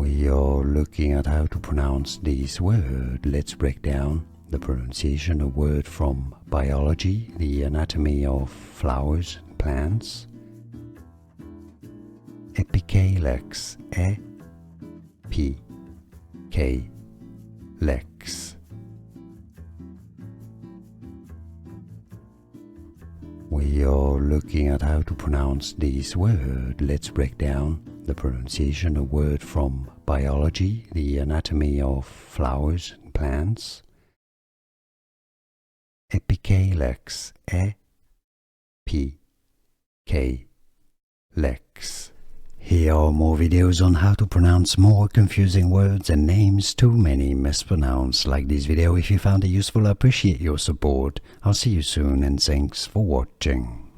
We are looking at how to pronounce this word. Let's break down the pronunciation of word from biology, the anatomy of flowers and plants. Epicalyx, E-P-K-Lex. We are looking at how to pronounce this word. Let's break down the pronunciation of word from biology, the anatomy of flowers and plants. Epicalyx, E-P-K-Lex. Here are more videos on how to pronounce more confusing words and names too many mispronounced. Like this video if you found it useful. I appreciate your support. I'll see you soon and thanks for watching.